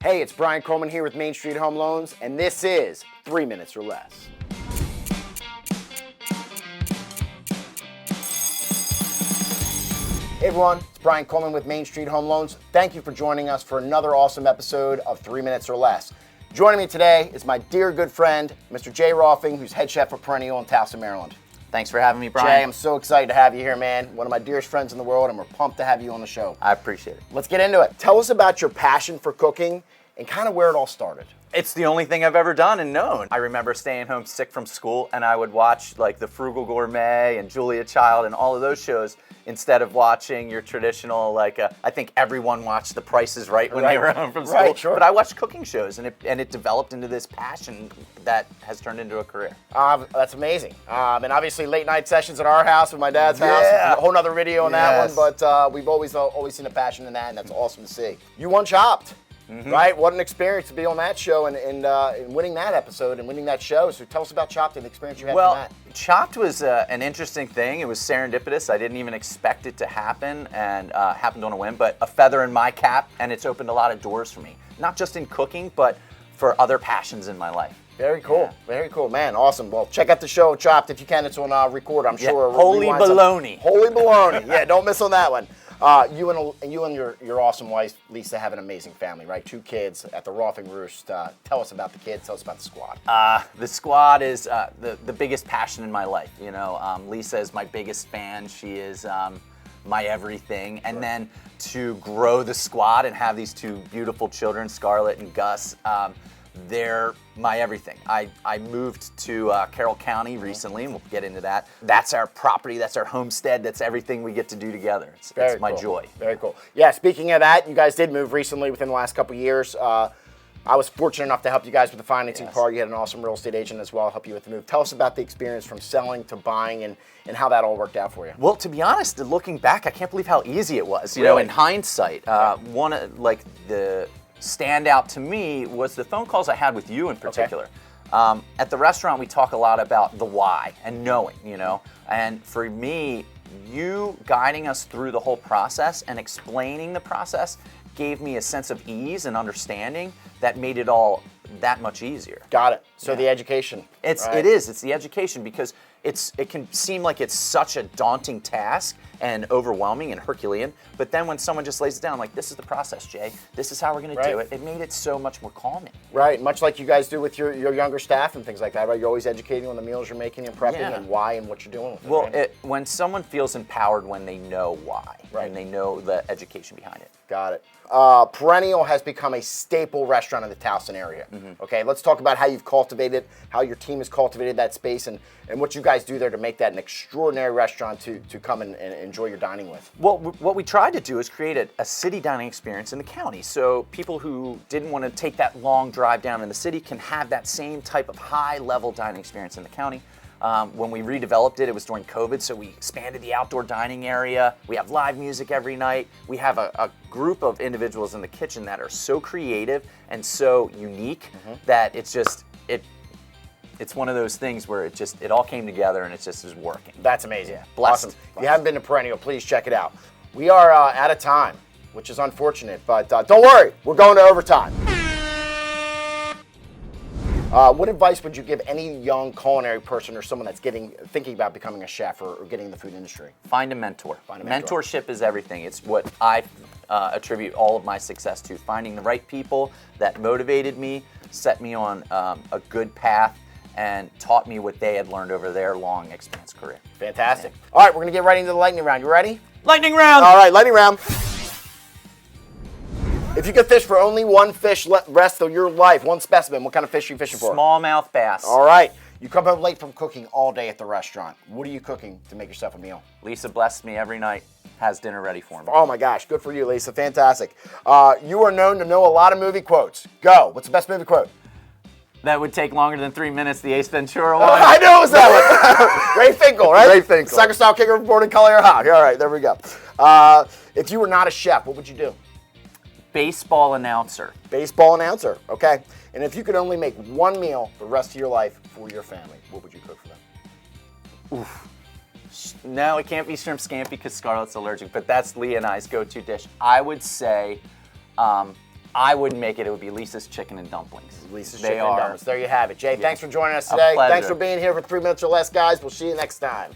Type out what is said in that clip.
Hey, it's Brian Coleman here with Main Street Home Loans, and this is 3 Minutes or Less. Hey everyone, it's Brian Coleman with Main Street Home Loans. Thank you for joining us for another awesome episode of 3 Minutes or Less. Joining me today is my dear good friend, Mr. Jay Rohlfing, who's head chef for Perennial in Towson, Maryland. Thanks for having me, Brian. Jay, I'm so excited to have you here, man. One of my dearest friends in the world, and we're pumped to have you on the show. I appreciate it. Let's get into it. Tell us about your passion for cooking and kind of where it all started. It's the only thing I've ever done and known. I remember staying home sick from school, and I would watch like The Frugal Gourmet and Julia Child and all of those shows instead of watching your traditional, I think everyone watched The Price is Right when they were home from school. Right, sure. But I watched cooking shows, and it developed into this passion that has turned into a career. That's amazing. And obviously late night sessions at our house, at my dad's house. Yeah. A whole nother video on that Yes. one, but we've always seen a passion in that, and that's awesome to see. You won Chopped. Right? What an experience to be on that show and winning that episode and winning that show. So tell us about Chopped and the experience you had from that. Chopped was an interesting thing. It was serendipitous. I didn't even expect it to happen and happened on a whim, but a feather in my cap, and it's opened a lot of doors for me. Not just in cooking, but for other passions in my life. Very cool. Yeah. Very cool, man. Awesome. Well, check out the show, Chopped, if you can. It's on record, I'm sure. Holy baloney. Holy baloney. Yeah, don't miss on that one. You and your awesome wife, Lisa, have an amazing family, right? 2 kids at the Rohlfing Roost. Tell us about the kids. Tell us about the squad. The squad is the biggest passion in my life. You know, Lisa is my biggest fan. She is my everything. And then to grow the squad and have these 2 beautiful children, Scarlett and Gus, they're my everything. I moved to Carroll County recently, and we'll get into that. That's our property, that's our homestead, that's everything we get to do together. It's my joy. Very cool. Yeah, speaking of that, you guys did move recently within the last couple of years. I was fortunate enough to help you guys with the financing part. You had an awesome real estate agent as well help you with the move. Tell us about the experience from selling to buying and how that all worked out for you. Well, to be honest, looking back, I can't believe how easy it was. You Really? know, in hindsight, one of the standout to me was the phone calls I had with you in particular. Okay. At the restaurant, we talk a lot about the why and knowing, you know. And for me, you guiding us through the whole process and explaining the process gave me a sense of ease and understanding that made it all that much easier. Got it. So the education. It's the education, because it can seem like it's such a daunting task and overwhelming and Herculean, but then when someone just lays it down, like, this is the process, Jay, this is how we're going to do it, it made it so much more calming. Right, much like you guys do with your younger staff and things like that, right? You're always educating on the meals you're making and prepping and why and what you're doing with it. Well, right? When someone feels empowered when they know why, and they know the education behind it. Got it. Perennial has become a staple restaurant in the Towson area. Okay, let's talk about how you've cultivated, how your team has cultivated that space, and what you guys do there to make that an extraordinary restaurant to come and enjoy your dining with. Well, what we tried to do is create a city dining experience in the county, so people who didn't want to take that long drive down in the city can have that same type of high-level dining experience in the county. When we redeveloped it, it was during COVID, so we expanded the outdoor dining area. We have live music every night. We have a group of individuals in the kitchen that are so creative and so unique that it's just, it's one of those things where it all came together and it just is working. That's amazing. Yeah, blessed. Awesome. If you haven't been to Perennial, please check it out. We are out of time, which is unfortunate, but don't worry, we're going to overtime. What advice would you give any young culinary person or someone that's thinking about becoming a chef or getting in the food industry? Find a mentor. Mentorship is everything. It's what I attribute all of my success to. Finding the right people that motivated me, set me on a good path, and taught me what they had learned over their long expanse career. Fantastic. All right, we're going to get right into the lightning round. You ready? Lightning round! All right, lightning round. If you could fish for only one fish rest of your life, one specimen, what kind of fish are you fishing for? Smallmouth bass. All right. You come home late from cooking all day at the restaurant. What are you cooking to make yourself a meal? Lisa blesses me every night, has dinner ready for me. Oh my gosh, good for you, Lisa. Fantastic. You are known to know a lot of movie quotes. Go. What's the best movie quote? That would take longer than 3 minutes, the Ace Ventura one. I knew it was that one. Ray Finkel, right? Ray Finkel. Soccer style kicker reported color or hot. All right, there we go. If you were not a chef, what would you do? Baseball announcer. Baseball announcer, okay. And if you could only make one meal the rest of your life for your family, what would you cook for them? Oof. No, it can't be shrimp scampi because Scarlett's allergic, but that's Leah and I's go-to dish. I would say I wouldn't make it. It would be Lisa's Chicken and Dumplings. Lisa's Chicken and Dumplings. There you have it. Jay, thanks for joining us A today. pleasure. Thanks for being here for 3 Minutes or Less, guys. We'll see you next time.